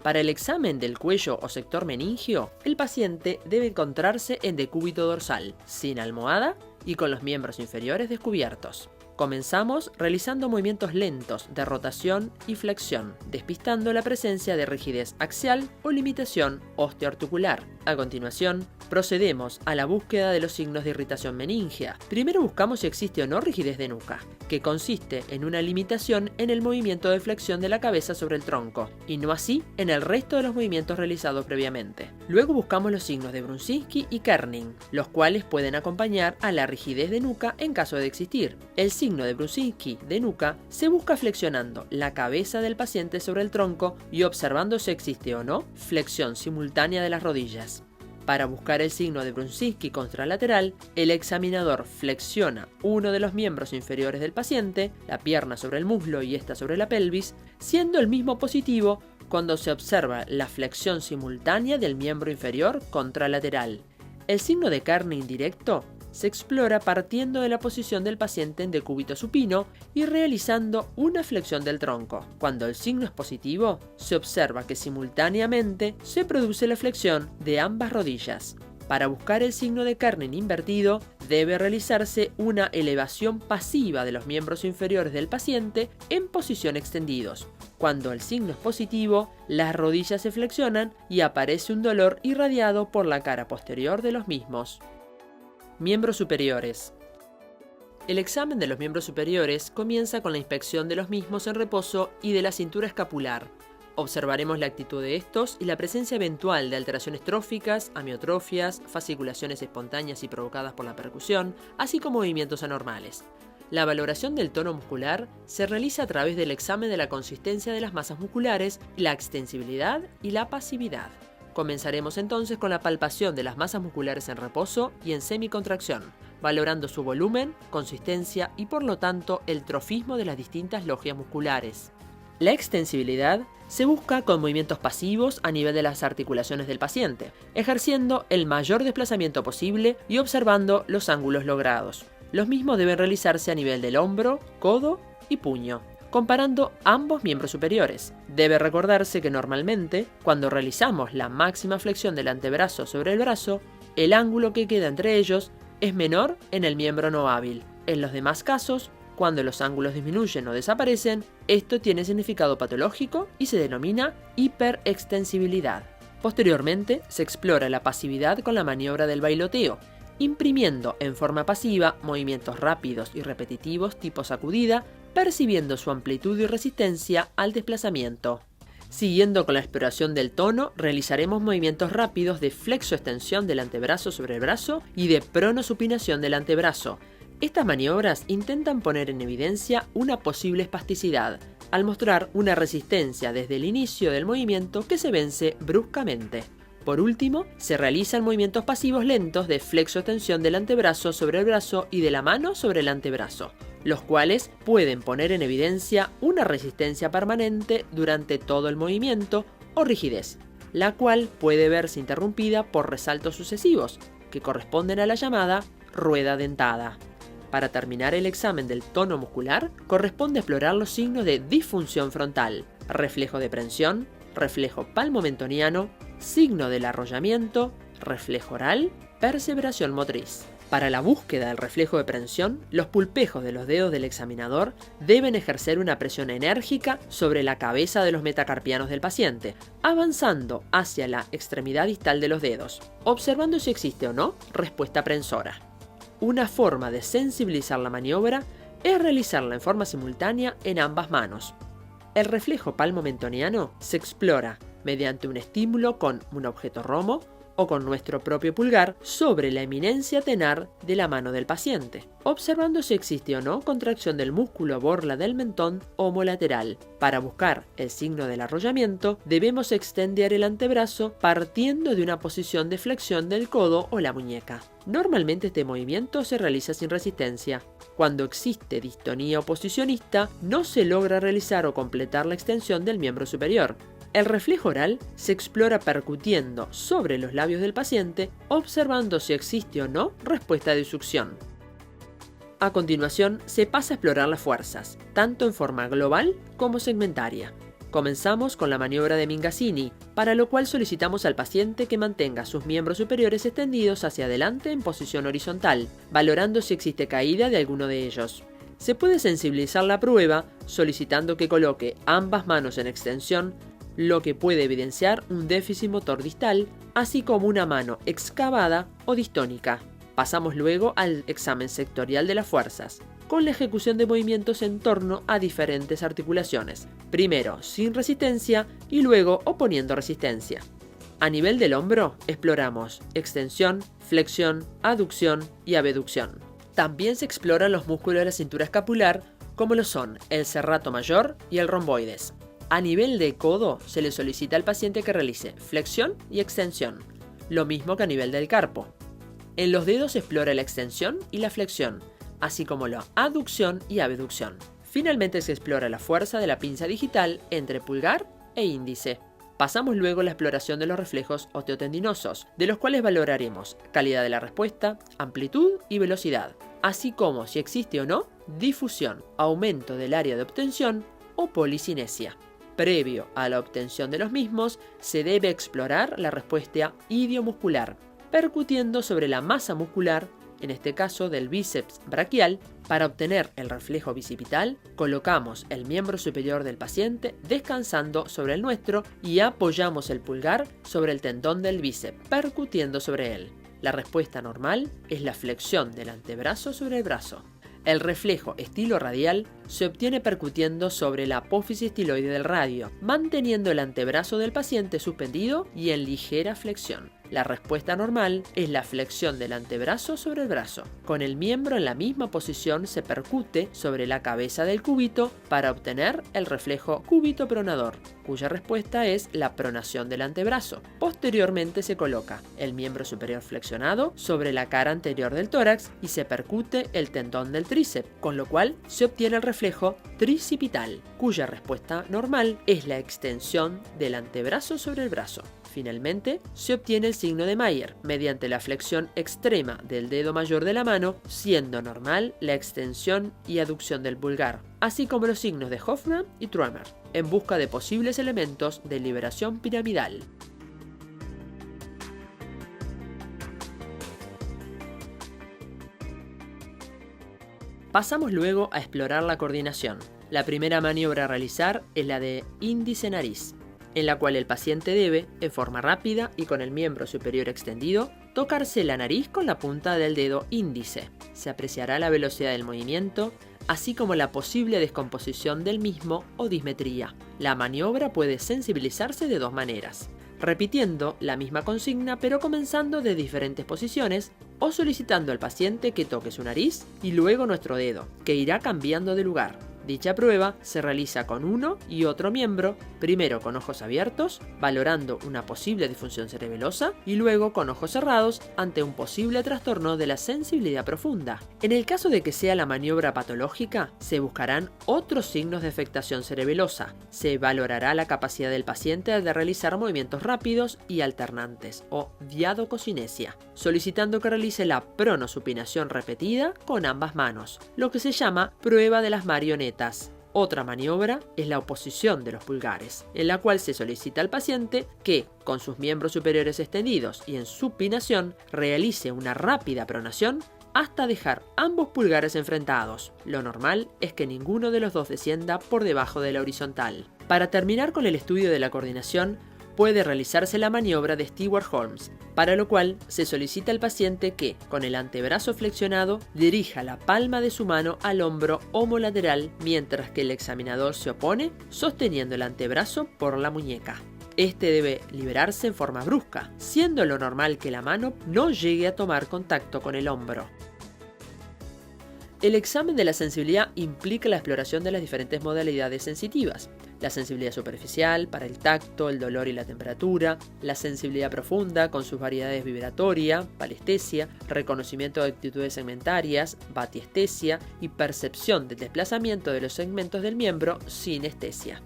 Para el examen del cuello o sector meningio, el paciente debe encontrarse en decúbito dorsal, sin almohada y con los miembros inferiores descubiertos. Comenzamos realizando movimientos lentos de rotación y flexión, despistando la presencia de rigidez axial o limitación osteoarticular. A continuación, procedemos a la búsqueda de los signos de irritación meningia. Primero buscamos si existe o no rigidez de nuca, que consiste en una limitación en el movimiento de flexión de la cabeza sobre el tronco, y no así en el resto de los movimientos realizados previamente. Luego buscamos los signos de Brunzinski y Kerning, los cuales pueden acompañar a la rigidez de nuca en caso de existir. El signo de Brunzinski de nuca se busca flexionando la cabeza del paciente sobre el tronco y observando si existe o no flexión simultánea de las rodillas. Para buscar el signo de Brunzinski contralateral, el examinador flexiona uno de los miembros inferiores del paciente, la pierna sobre el muslo y esta sobre la pelvis, siendo el mismo positivo cuando se observa la flexión simultánea del miembro inferior contralateral. El signo de Kerning directo se explora partiendo de la posición del paciente en decúbito supino y realizando una flexión del tronco. Cuando el signo es positivo, se observa que simultáneamente se produce la flexión de ambas rodillas. Para buscar el signo de Kerning invertido, debe realizarse una elevación pasiva de los miembros inferiores del paciente en posición extendidos. Cuando el signo es positivo, las rodillas se flexionan y aparece un dolor irradiado por la cara posterior de los mismos. Miembros superiores. El examen de los miembros superiores comienza con la inspección de los mismos en reposo y de la cintura escapular. Observaremos la actitud de estos y la presencia eventual de alteraciones tróficas, amiotrofias, fasciculaciones espontáneas y provocadas por la percusión, así como movimientos anormales. La valoración del tono muscular se realiza a través del examen de la consistencia de las masas musculares, la extensibilidad y la pasividad. Comenzaremos entonces con la palpación de las masas musculares en reposo y en semicontracción, valorando su volumen, consistencia y por lo tanto el trofismo de las distintas logias musculares. La extensibilidad se busca con movimientos pasivos a nivel de las articulaciones del paciente, ejerciendo el mayor desplazamiento posible y observando los ángulos logrados. Los mismos deben realizarse a nivel del hombro, codo y puño, comparando ambos miembros superiores. Debe recordarse que normalmente, cuando realizamos la máxima flexión del antebrazo sobre el brazo, el ángulo que queda entre ellos es menor en el miembro no hábil. En los demás casos, cuando los ángulos disminuyen o desaparecen, esto tiene significado patológico y se denomina hiperextensibilidad. Posteriormente, se explora la pasividad con la maniobra del bailoteo, imprimiendo en forma pasiva movimientos rápidos y repetitivos tipo sacudida, percibiendo su amplitud y resistencia al desplazamiento. Siguiendo con la exploración del tono, realizaremos movimientos rápidos de flexo-extensión del antebrazo sobre el brazo y de prono-supinación del antebrazo. Estas maniobras intentan poner en evidencia una posible espasticidad, al mostrar una resistencia desde el inicio del movimiento que se vence bruscamente. Por último, se realizan movimientos pasivos lentos de flexo-extensión del antebrazo sobre el brazo y de la mano sobre el antebrazo, los cuales pueden poner en evidencia una resistencia permanente durante todo el movimiento o rigidez, la cual puede verse interrumpida por resaltos sucesivos, que corresponden a la llamada rueda dentada. Para terminar el examen del tono muscular, corresponde explorar los signos de disfunción frontal, reflejo de prensión, reflejo palmomentoniano, signo del arrollamiento, reflejo oral, perseveración motriz. Para la búsqueda del reflejo de prensión, los pulpejos de los dedos del examinador deben ejercer una presión enérgica sobre la cabeza de los metacarpianos del paciente, avanzando hacia la extremidad distal de los dedos, observando si existe o no respuesta prensora. Una forma de sensibilizar la maniobra es realizarla en forma simultánea en ambas manos. El reflejo palmomentoniano se explora mediante un estímulo con un objeto romo o con nuestro propio pulgar sobre la eminencia tenar de la mano del paciente, observando si existe o no contracción del músculo borla del mentón homolateral. Para buscar el signo del arrollamiento, debemos extender el antebrazo partiendo de una posición de flexión del codo o la muñeca. Normalmente este movimiento se realiza sin resistencia. Cuando existe distonía oposicionista, no se logra realizar o completar la extensión del miembro superior. El reflejo oral se explora percutiendo sobre los labios del paciente, observando si existe o no respuesta de succión. A continuación, se pasa a explorar las fuerzas, tanto en forma global como segmentaria. Comenzamos con la maniobra de Mingazzini, para lo cual solicitamos al paciente que mantenga sus miembros superiores extendidos hacia adelante en posición horizontal, valorando si existe caída de alguno de ellos. Se puede sensibilizar la prueba solicitando que coloque ambas manos en extensión, lo que puede evidenciar un déficit motor distal, así como una mano excavada o distónica. Pasamos luego al examen sectorial de las fuerzas, con la ejecución de movimientos en torno a diferentes articulaciones, primero sin resistencia y luego oponiendo resistencia. A nivel del hombro, exploramos extensión, flexión, aducción y abducción. También se exploran los músculos de la cintura escapular, como lo son el serrato mayor y el romboides. A nivel de codo, se le solicita al paciente que realice flexión y extensión, lo mismo que a nivel del carpo. En los dedos se explora la extensión y la flexión, así como la aducción y abducción. Finalmente se explora la fuerza de la pinza digital entre pulgar e índice. Pasamos luego a la exploración de los reflejos osteotendinosos, de los cuales valoraremos calidad de la respuesta, amplitud y velocidad, así como si existe o no difusión, aumento del área de obtención o policinesia. Previo a la obtención de los mismos, se debe explorar la respuesta idiomuscular, percutiendo sobre la masa muscular, en este caso del bíceps braquial. Para obtener el reflejo bicipital, colocamos el miembro superior del paciente descansando sobre el nuestro y apoyamos el pulgar sobre el tendón del bíceps, percutiendo sobre él. La respuesta normal es la flexión del antebrazo sobre el brazo. El reflejo estilo radial se obtiene percutiendo sobre la apófisis estiloide del radio, manteniendo el antebrazo del paciente suspendido y en ligera flexión. La respuesta normal es la flexión del antebrazo sobre el brazo. Con el miembro en la misma posición se percute sobre la cabeza del cúbito para obtener el reflejo cúbito pronador, cuya respuesta es la pronación del antebrazo. Posteriormente se coloca el miembro superior flexionado sobre la cara anterior del tórax y se percute el tendón del tríceps, con lo cual se obtiene el reflejo tricipital, cuya respuesta normal es la extensión del antebrazo sobre el brazo. Finalmente, se obtiene el signo de Mayer, mediante la flexión extrema del dedo mayor de la mano, siendo normal la extensión y aducción del pulgar, así como los signos de Hoffman y Tremor, en busca de posibles elementos de liberación piramidal. Pasamos luego a explorar la coordinación. La primera maniobra a realizar es la de índice-nariz, en la cual el paciente debe, en forma rápida y con el miembro superior extendido, tocarse la nariz con la punta del dedo índice. Se apreciará la velocidad del movimiento, así como la posible descomposición del mismo o dismetría. La maniobra puede sensibilizarse de dos maneras: repitiendo la misma consigna pero comenzando de diferentes posiciones, o solicitando al paciente que toque su nariz y luego nuestro dedo, que irá cambiando de lugar. Dicha prueba se realiza con uno y otro miembro, primero con ojos abiertos, valorando una posible disfunción cerebelosa, y luego con ojos cerrados ante un posible trastorno de la sensibilidad profunda. En el caso de que sea la maniobra patológica, se buscarán otros signos de afectación cerebelosa. Se valorará la capacidad del paciente de realizar movimientos rápidos y alternantes, o diadococinesia, solicitando que realice la pronosupinación repetida con ambas manos, lo que se llama prueba de las marionetas. Otra maniobra es la oposición de los pulgares, en la cual se solicita al paciente que, con sus miembros superiores extendidos y en supinación, realice una rápida pronación hasta dejar ambos pulgares enfrentados. Lo normal es que ninguno de los dos descienda por debajo de la horizontal. Para terminar con el estudio de la coordinación, puede realizarse la maniobra de Stewart-Holmes, para lo cual se solicita al paciente que, con el antebrazo flexionado, dirija la palma de su mano al hombro homolateral, mientras que el examinador se opone, sosteniendo el antebrazo por la muñeca. Este debe liberarse en forma brusca, siendo lo normal que la mano no llegue a tomar contacto con el hombro. El examen de la sensibilidad implica la exploración de las diferentes modalidades sensitivas: la sensibilidad superficial para el tacto, el dolor y la temperatura, la sensibilidad profunda con sus variedades vibratoria, palestesia, reconocimiento de actitudes segmentarias, batiestesia y percepción del desplazamiento de los segmentos del miembro, sinestesia.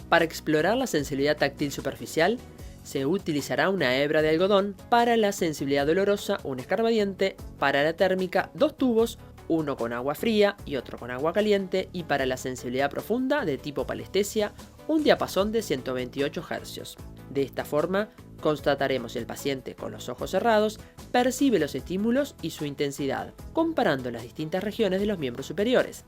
Para explorar la sensibilidad táctil superficial, se utilizará una hebra de algodón; para la sensibilidad dolorosa, un escarbadiente; para la térmica, dos tubos, uno con agua fría y otro con agua caliente; y para la sensibilidad profunda de tipo palestesia, un diapasón de 128 Hz. De esta forma, constataremos si el paciente, con los ojos cerrados, percibe los estímulos y su intensidad, comparando las distintas regiones de los miembros superiores.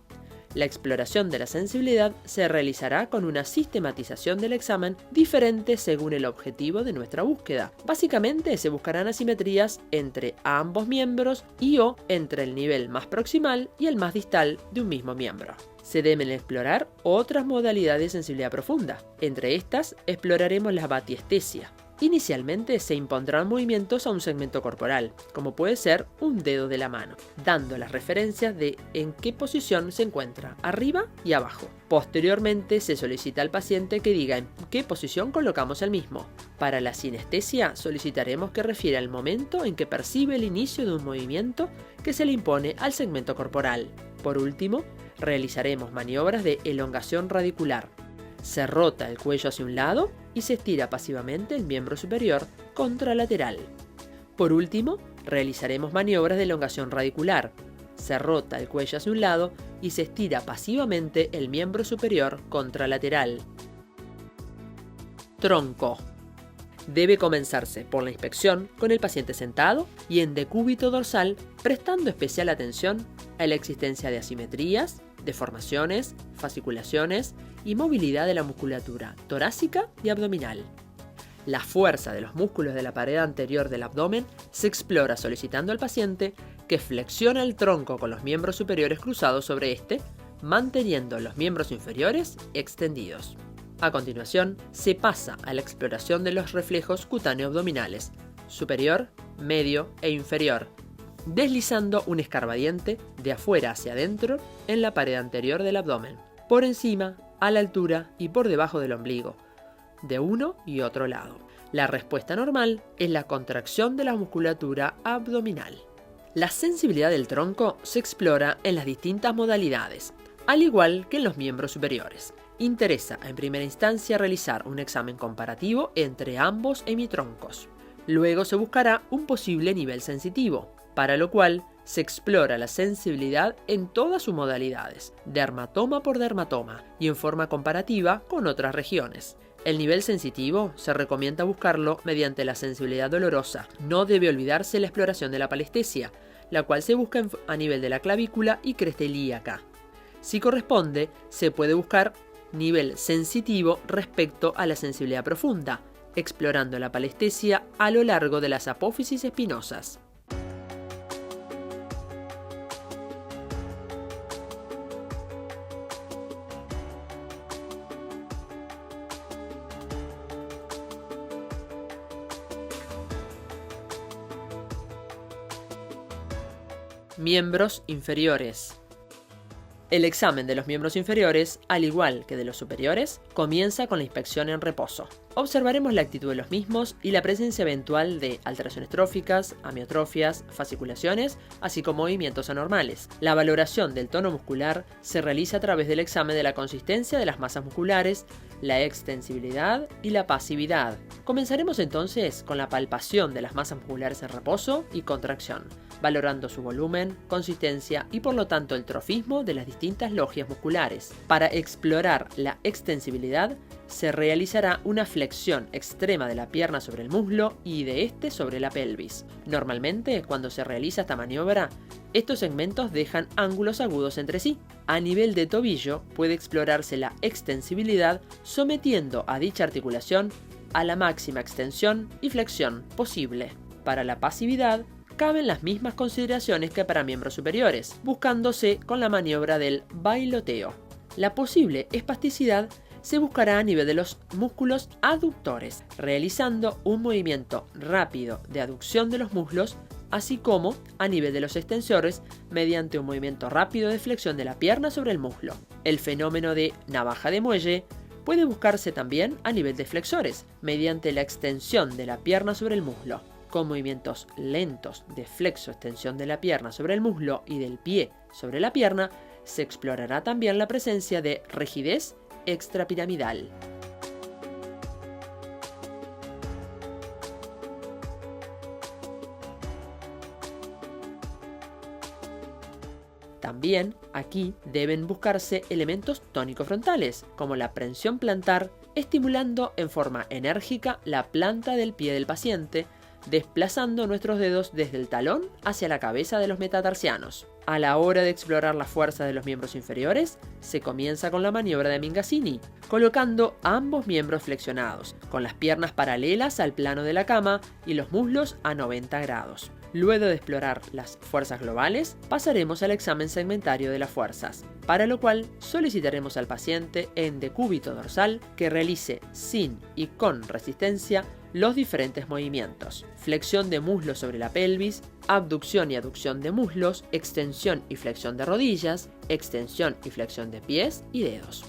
La exploración de la sensibilidad se realizará con una sistematización del examen diferente según el objetivo de nuestra búsqueda. Básicamente se buscarán asimetrías entre ambos miembros o entre el nivel más proximal y el más distal de un mismo miembro. Se deben explorar otras modalidades de sensibilidad profunda. Entre estas, exploraremos la batiestesia. Inicialmente se impondrán movimientos a un segmento corporal, como puede ser un dedo de la mano, dando las referencias de en qué posición se encuentra, arriba y abajo. Posteriormente se solicita al paciente que diga en qué posición colocamos el mismo. Para la sinestesia solicitaremos que refiera el momento en que percibe el inicio de un movimiento que se le impone al segmento corporal. Por último, realizaremos maniobras de elongación radicular. Se rota el cuello hacia un lado y se estira pasivamente el miembro superior contralateral. Por último, realizaremos maniobras de elongación radicular. Se rota el cuello hacia un lado y se estira pasivamente el miembro superior contralateral. Tronco. Debe comenzarse por la inspección con el paciente sentado y en decúbito dorsal, prestando especial atención a la existencia de asimetrías, deformaciones, fasciculaciones y movilidad de la musculatura torácica y abdominal. La fuerza de los músculos de la pared anterior del abdomen se explora solicitando al paciente que flexione el tronco con los miembros superiores cruzados sobre este, manteniendo los miembros inferiores extendidos. A continuación, se pasa a la exploración de los reflejos cutáneo-abdominales, superior, medio e inferior, deslizando un escarbadiente de afuera hacia adentro en la pared anterior del abdomen, por encima, a la altura y por debajo del ombligo, de uno y otro lado. La respuesta normal es la contracción de la musculatura abdominal. La sensibilidad del tronco se explora en las distintas modalidades, al igual que en los miembros superiores. interesa en primera instancia realizar un examen comparativo entre ambos hemitroncos. Luego se buscará un posible nivel sensitivo, para lo cual se explora la sensibilidad en todas sus modalidades, dermatoma por dermatoma y en forma comparativa con otras regiones. El nivel sensitivo se recomienda buscarlo mediante la sensibilidad dolorosa. No debe olvidarse la exploración de la palestesia, la cual se busca a nivel de la clavícula y cresta ilíaca. Si corresponde, se puede buscar nivel sensitivo respecto a la sensibilidad profunda, explorando la palestesia a lo largo de las apófisis espinosas. Miembros inferiores. El examen de los miembros inferiores, al igual que de los superiores, comienza con la inspección en reposo. Observaremos la actitud de los mismos y la presencia eventual de alteraciones tróficas, amiotrofias, fasciculaciones, así como movimientos anormales. La valoración del tono muscular se realiza a través del examen de la consistencia de las masas musculares, la extensibilidad y la pasividad. Comenzaremos entonces con la palpación de las masas musculares en reposo y contracción, valorando su volumen, consistencia y por lo tanto el trofismo de las distintas logias musculares. Para explorar la extensibilidad, se realizará una flexión extrema de la pierna sobre el muslo y de este sobre la pelvis. Normalmente, cuando se realiza esta maniobra, estos segmentos dejan ángulos agudos entre sí. A nivel de tobillo, puede explorarse la extensibilidad sometiendo a dicha articulación a la máxima extensión y flexión posible. Para la pasividad, caben las mismas consideraciones que para miembros superiores, buscándose con la maniobra del bailoteo. La posible espasticidad se buscará a nivel de los músculos aductores, realizando un movimiento rápido de aducción de los muslos, así como a nivel de los extensores mediante un movimiento rápido de flexión de la pierna sobre el muslo. El fenómeno de navaja de muelle puede buscarse también a nivel de flexores, mediante la extensión de la pierna sobre el muslo. Con movimientos lentos de flexo-extensión de la pierna sobre el muslo y del pie sobre la pierna, se explorará también la presencia de rigidez extrapiramidal. También aquí deben buscarse elementos tónico-frontales, como la prensión plantar, estimulando en forma enérgica la planta del pie del paciente, desplazando nuestros dedos desde el talón hacia la cabeza de los metatarsianos. A la hora de explorar la fuerza de los miembros inferiores, se comienza con la maniobra de Mingasini, colocando ambos miembros flexionados, con las piernas paralelas al plano de la cama y los muslos a 90 grados. Luego de explorar las fuerzas globales, pasaremos al examen segmentario de las fuerzas, para lo cual solicitaremos al paciente en decúbito dorsal que realice sin y con resistencia los diferentes movimientos: flexión de muslos sobre la pelvis, abducción y aducción de muslos, extensión y flexión de rodillas, extensión y flexión de pies y dedos.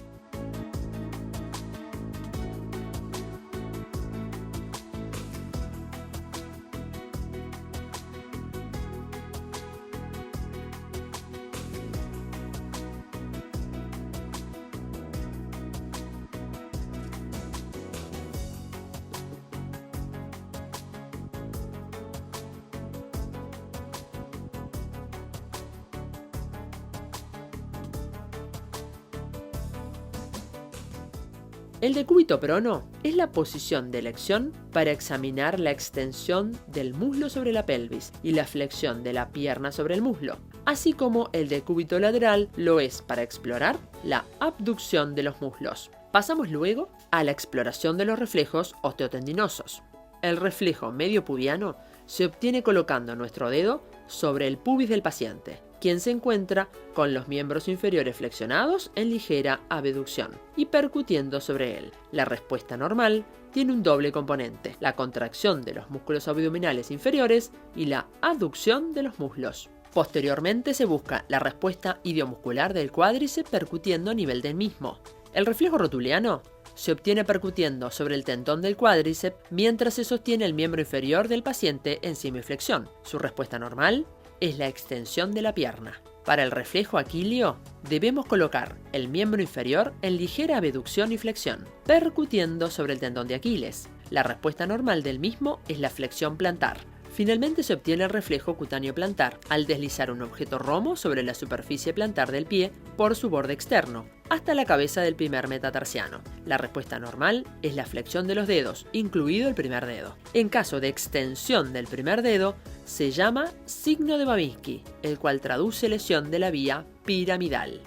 El decúbito prono es la posición de elección para examinar la extensión del muslo sobre la pelvis y la flexión de la pierna sobre el muslo, así como el decúbito lateral lo es para explorar la abducción de los muslos. Pasamos luego a la exploración de los reflejos osteotendinosos. El reflejo medio pubiano se obtiene colocando nuestro dedo sobre el pubis del paciente, quien se encuentra con los miembros inferiores flexionados en ligera abducción y percutiendo sobre él. La respuesta normal tiene un doble componente: la contracción de los músculos abdominales inferiores y la aducción de los muslos. Posteriormente se busca la respuesta idiomuscular del cuádriceps percutiendo a nivel del mismo. El reflejo rotuliano se obtiene percutiendo sobre el tendón del cuádriceps mientras se sostiene el miembro inferior del paciente en semiflexión. Su respuesta normal es la extensión de la pierna. Para el reflejo aquileo, debemos colocar el miembro inferior en ligera abducción y flexión, percutiendo sobre el tendón de Aquiles. La respuesta normal del mismo es la flexión plantar. Finalmente se obtiene el reflejo cutáneo plantar al deslizar un objeto romo sobre la superficie plantar del pie por su borde externo, hasta la cabeza del primer metatarsiano. La respuesta normal es la flexión de los dedos, incluido el primer dedo. En caso de extensión del primer dedo, se llama signo de Babinski, el cual traduce lesión de la vía piramidal.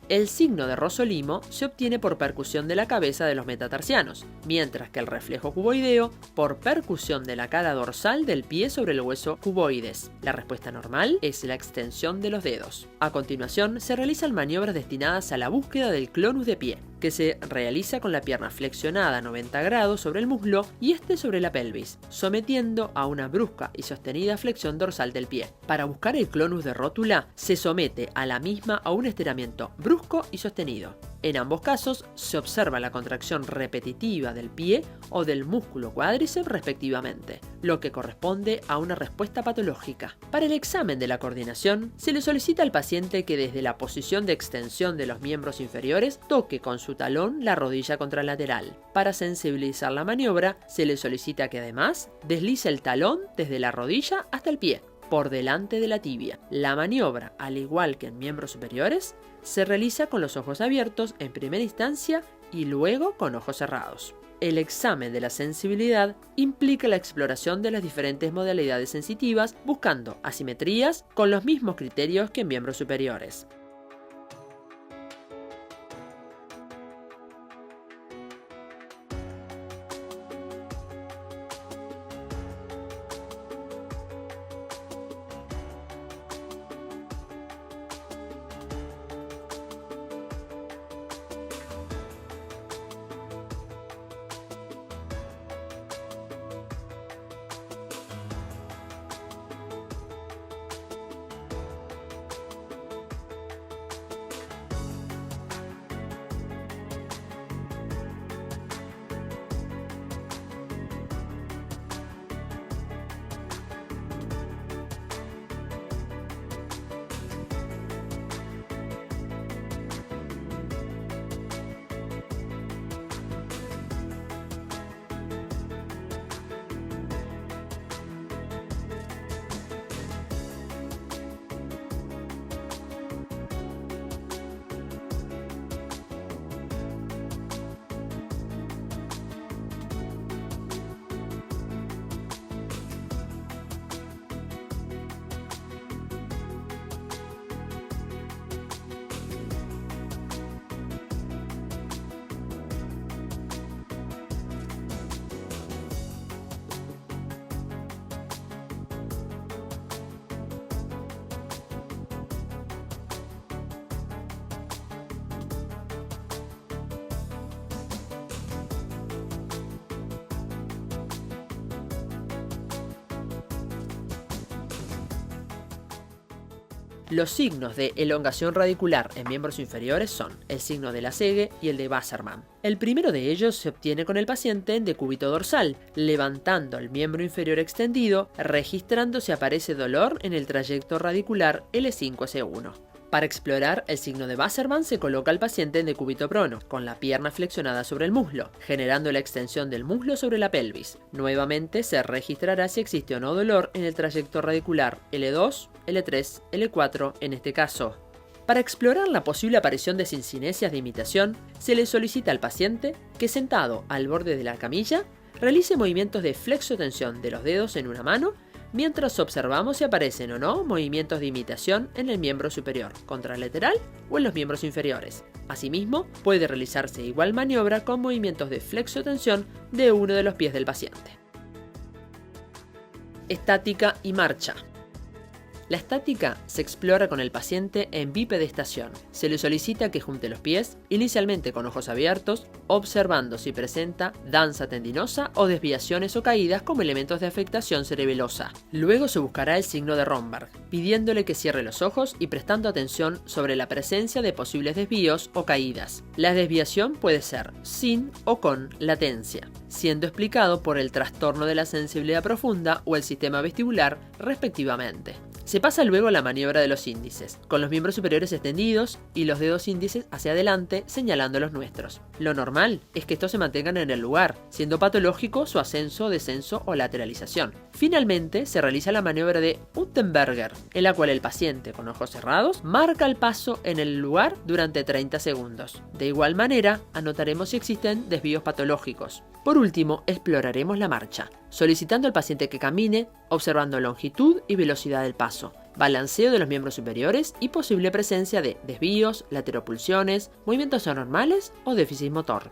El signo de Rossolimo se obtiene por percusión de la cabeza de los metatarsianos, mientras que el reflejo cuboideo por percusión de la cara dorsal del pie sobre el hueso cuboides. La respuesta normal es la extensión de los dedos. A continuación, se realizan maniobras destinadas a la búsqueda del clonus de pie, que se realiza con la pierna flexionada a 90 grados sobre el muslo y este sobre la pelvis, sometiendo a una brusca y sostenida flexión dorsal del pie. Para buscar el clonus de rótula, se somete a la misma a un estiramiento brusco y sostenido. En ambos casos, se observa la contracción repetitiva del pie o del músculo cuádriceps respectivamente, lo que corresponde a una respuesta patológica. Para el examen de la coordinación, se le solicita al paciente que desde la posición de extensión de los miembros inferiores toque con su talón la rodilla contralateral. Para sensibilizar la maniobra, se le solicita que además deslice el talón desde la rodilla hasta el pie, por delante de la tibia. La maniobra, al igual que en miembros superiores, se realiza con los ojos abiertos en primera instancia y luego con ojos cerrados. El examen de la sensibilidad implica la exploración de las diferentes modalidades sensitivas buscando asimetrías con los mismos criterios que en miembros superiores. Los signos de elongación radicular en miembros inferiores son el signo de Lasegue y el de Wassermann. El primero de ellos se obtiene con el paciente en decúbito dorsal, levantando el miembro inferior extendido, registrando si aparece dolor en el trayecto radicular L5-S1. Para explorar el signo de Wassermann se coloca al paciente en decúbito prono, con la pierna flexionada sobre el muslo, generando la extensión del muslo sobre la pelvis. Nuevamente se registrará si existe o no dolor en el trayecto radicular L2, L3, L4 en este caso. Para explorar la posible aparición de sincinesias de imitación, se le solicita al paciente que sentado al borde de la camilla, realice movimientos de flexotensión de los dedos en una mano, mientras observamos si aparecen o no movimientos de imitación en el miembro superior, contralateral o en los miembros inferiores. Asimismo, puede realizarse igual maniobra con movimientos de flexotensión de uno de los pies del paciente. Estática y marcha. La estática se explora con el paciente en bipedestación. Se le solicita que junte los pies, inicialmente con ojos abiertos, observando si presenta danza tendinosa o desviaciones o caídas como elementos de afectación cerebelosa. Luego se buscará el signo de Romberg, pidiéndole que cierre los ojos y prestando atención sobre la presencia de posibles desvíos o caídas. La desviación puede ser sin o con latencia, siendo explicado por el trastorno de la sensibilidad profunda o el sistema vestibular, respectivamente. Se pasa luego a la maniobra de los índices, con los miembros superiores extendidos y los dedos índices hacia adelante señalando los nuestros. Lo normal es que estos se mantengan en el lugar, siendo patológico su ascenso, descenso o lateralización. Finalmente se realiza la maniobra de Unterberger, en la cual el paciente con ojos cerrados marca el paso en el lugar durante 30 segundos. De igual manera, anotaremos si existen desvíos patológicos. Por último, exploraremos la marcha, solicitando al paciente que camine, observando longitud y velocidad del paso, balanceo de los miembros superiores y posible presencia de desvíos, lateropulsiones, movimientos anormales o déficit motor.